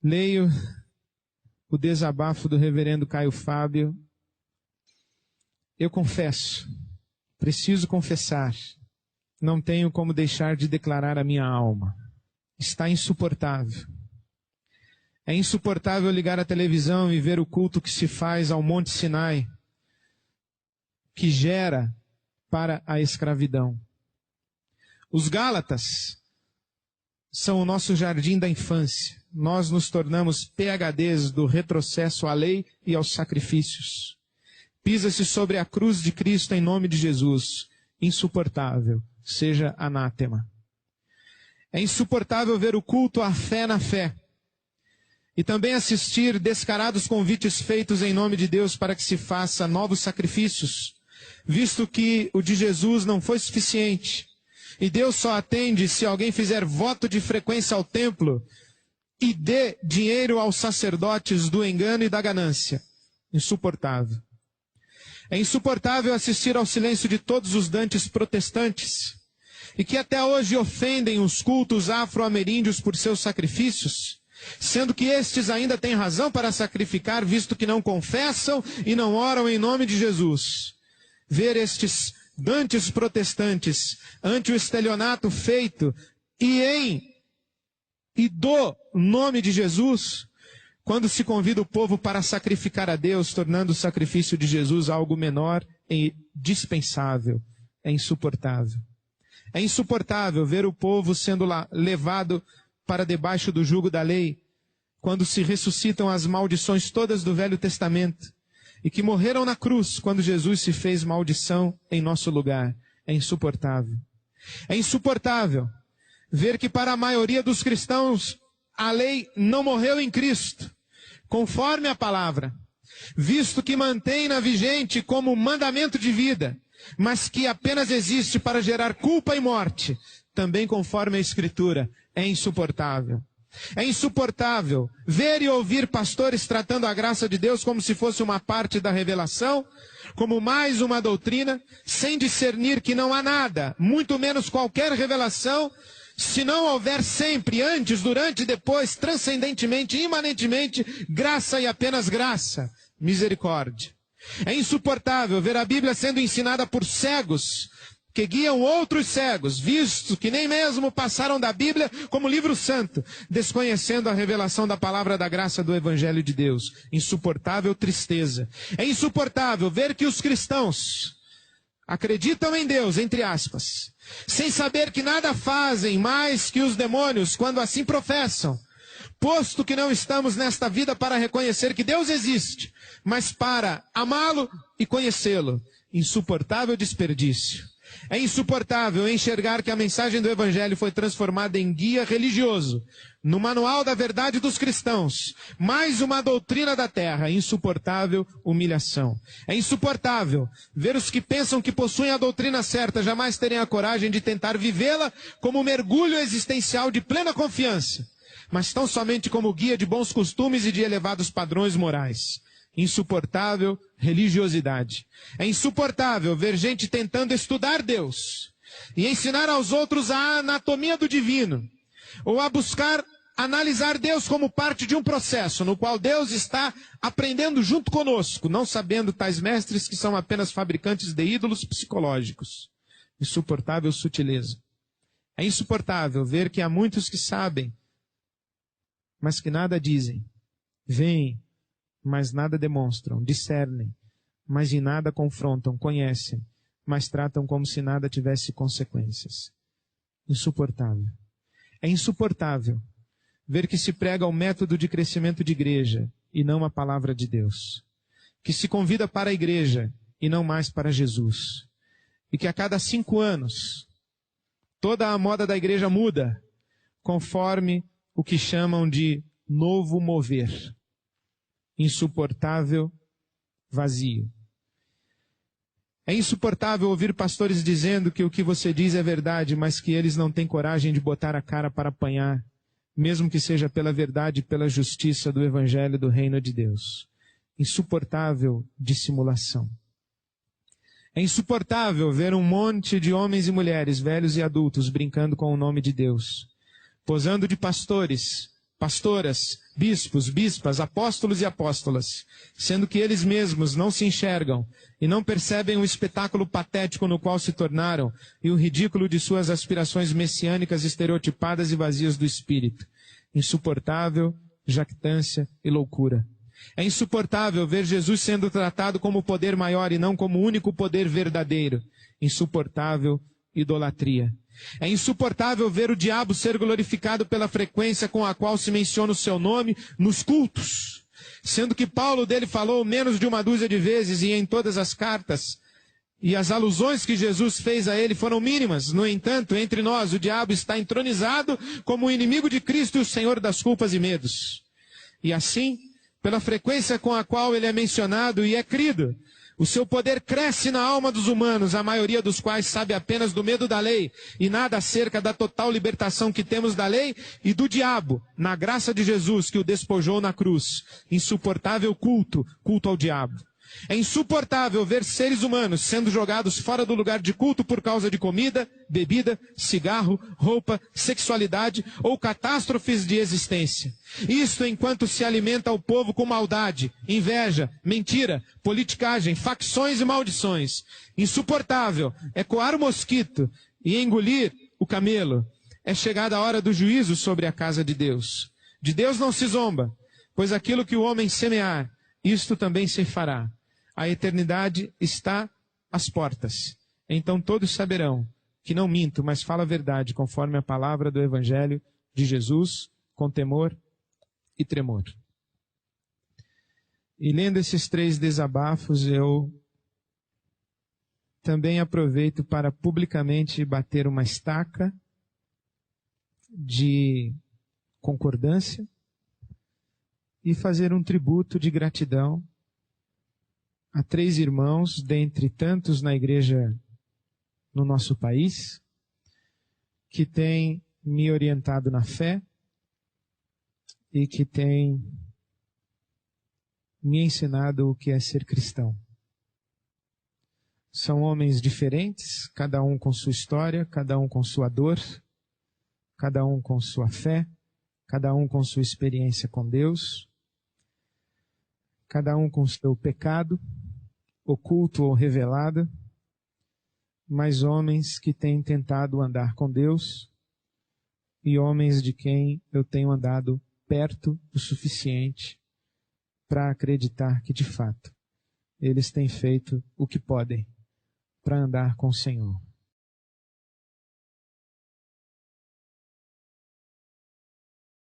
leio o desabafo do reverendo Caio Fábio, eu confesso, preciso confessar, não tenho como deixar de declarar a minha alma. Está insuportável. É insuportável ligar a televisão e ver o culto que se faz ao Monte Sinai, que gera para a escravidão. Os Gálatas são o nosso jardim da infância. Nós nos tornamos PhDs do retrocesso à lei e aos sacrifícios. Pisa-se sobre a cruz de Cristo em nome de Jesus. Insuportável, seja anátema. É insuportável ver o culto à fé na fé. E também assistir descarados convites feitos em nome de Deus para que se faça novos sacrifícios, visto que o de Jesus não foi suficiente. E Deus só atende se alguém fizer voto de frequência ao templo e dê dinheiro aos sacerdotes do engano e da ganância. Insuportável. É insuportável assistir ao silêncio de todos os dantes protestantes, e que até hoje ofendem os cultos afro-ameríndios por seus sacrifícios, sendo que estes ainda têm razão para sacrificar, visto que não confessam e não oram em nome de Jesus. Ver estes dantes protestantes ante o estelionato feito e do nome de Jesus, quando se convida o povo para sacrificar a Deus, tornando o sacrifício de Jesus algo menor e dispensável. É insuportável. É insuportável ver o povo sendo levado para debaixo do jugo da lei, quando se ressuscitam as maldições todas do Velho Testamento, e que morreram na cruz quando Jesus se fez maldição em nosso lugar. É insuportável. É insuportável ver que para a maioria dos cristãos a lei não morreu em Cristo, conforme a palavra, visto que mantém-na vigente como mandamento de vida, mas que apenas existe para gerar culpa e morte, também conforme a Escritura. É insuportável. É insuportável ver e ouvir pastores tratando a graça de Deus como se fosse uma parte da revelação, como mais uma doutrina, sem discernir que não há nada, muito menos qualquer revelação, se não houver sempre, antes, durante e depois, transcendentemente, imanentemente, graça e apenas graça, misericórdia. É insuportável ver a Bíblia sendo ensinada por cegos, que guiam outros cegos, visto que nem mesmo passaram da Bíblia como livro santo, desconhecendo a revelação da palavra da graça do Evangelho de Deus. Insuportável tristeza. É insuportável ver que os cristãos acreditam em Deus, entre aspas, sem saber que nada fazem mais que os demônios quando assim professam, posto que não estamos nesta vida para reconhecer que Deus existe, mas para amá-lo e conhecê-lo. Insuportável desperdício. É insuportável enxergar que a mensagem do Evangelho foi transformada em guia religioso, no manual da verdade dos cristãos, mais uma doutrina da terra. Insuportável humilhação. É insuportável ver os que pensam que possuem a doutrina certa jamais terem a coragem de tentar vivê-la como mergulho existencial de plena confiança, mas tão somente como guia de bons costumes e de elevados padrões morais. Insuportável religiosidade. É insuportável ver gente tentando estudar Deus e ensinar aos outros a anatomia do divino, ou a buscar analisar Deus como parte de um processo no qual Deus está aprendendo junto conosco, não sabendo tais mestres que são apenas fabricantes de ídolos psicológicos. Insuportável sutileza. É insuportável ver que há muitos que sabem, mas que nada dizem. Veem, mas nada demonstram, discernem, mas em nada confrontam, conhecem, mas tratam como se nada tivesse consequências. Insuportável. É insuportável ver que se prega o método de crescimento de igreja e não a palavra de Deus, que se convida para a igreja e não mais para Jesus, e que a cada 5 anos toda a moda da igreja muda, conforme o que chamam de novo mover. Insuportável vazio. É insuportável ouvir pastores dizendo que o que você diz é verdade, mas que eles não têm coragem de botar a cara para apanhar, mesmo que seja pela verdade e pela justiça do Evangelho do Reino de Deus. Insuportável dissimulação. É insuportável ver um monte de homens e mulheres, velhos e adultos, brincando com o nome de Deus, posando de pastores, pastoras, bispos, bispas, apóstolos e apóstolas, sendo que eles mesmos não se enxergam e não percebem o espetáculo patético no qual se tornaram e o ridículo de suas aspirações messiânicas estereotipadas e vazias do espírito. Insuportável, jactância e loucura. É insuportável ver Jesus sendo tratado como poder maior e não como o único poder verdadeiro. Insuportável, idolatria. É insuportável ver o diabo ser glorificado pela frequência com a qual se menciona o seu nome nos cultos, sendo que Paulo dele falou menos de uma dúzia de vezes e em todas as cartas, e as alusões que Jesus fez a ele foram mínimas. No entanto, entre nós, o diabo está entronizado como o inimigo de Cristo e o Senhor das culpas e medos. E assim, pela frequência com a qual ele é mencionado e é crido, o seu poder cresce na alma dos humanos, a maioria dos quais sabe apenas do medo da lei e nada acerca da total libertação que temos da lei e do diabo, na graça de Jesus que o despojou na cruz. Insuportável culto ao diabo. É insuportável ver seres humanos sendo jogados fora do lugar de culto por causa de comida, bebida, cigarro, roupa, sexualidade ou catástrofes de existência. Isto enquanto se alimenta o povo com maldade, inveja, mentira, politicagem, facções e maldições. Insuportável é coar o mosquito e engolir o camelo. É chegada a hora do juízo sobre a casa de Deus. De Deus não se zomba, pois aquilo que o homem semear, isto também se fará. A eternidade está às portas. Então todos saberão que não minto, mas falo a verdade, conforme a palavra do Evangelho de Jesus, com temor e tremor. E lendo esses 3 desabafos, eu também aproveito para publicamente bater uma estaca de concordância e fazer um tributo de gratidão a 3 irmãos, dentre tantos na igreja no nosso país, que têm me orientado na fé e que têm me ensinado o que é ser cristão. São homens diferentes, cada um com sua história, cada um com sua dor, cada um com sua fé, cada um com sua experiência com Deus, cada um com seu pecado, oculto ou revelado, mas homens que têm tentado andar com Deus e homens de quem eu tenho andado perto o suficiente para acreditar que, de fato, eles têm feito o que podem para andar com o Senhor.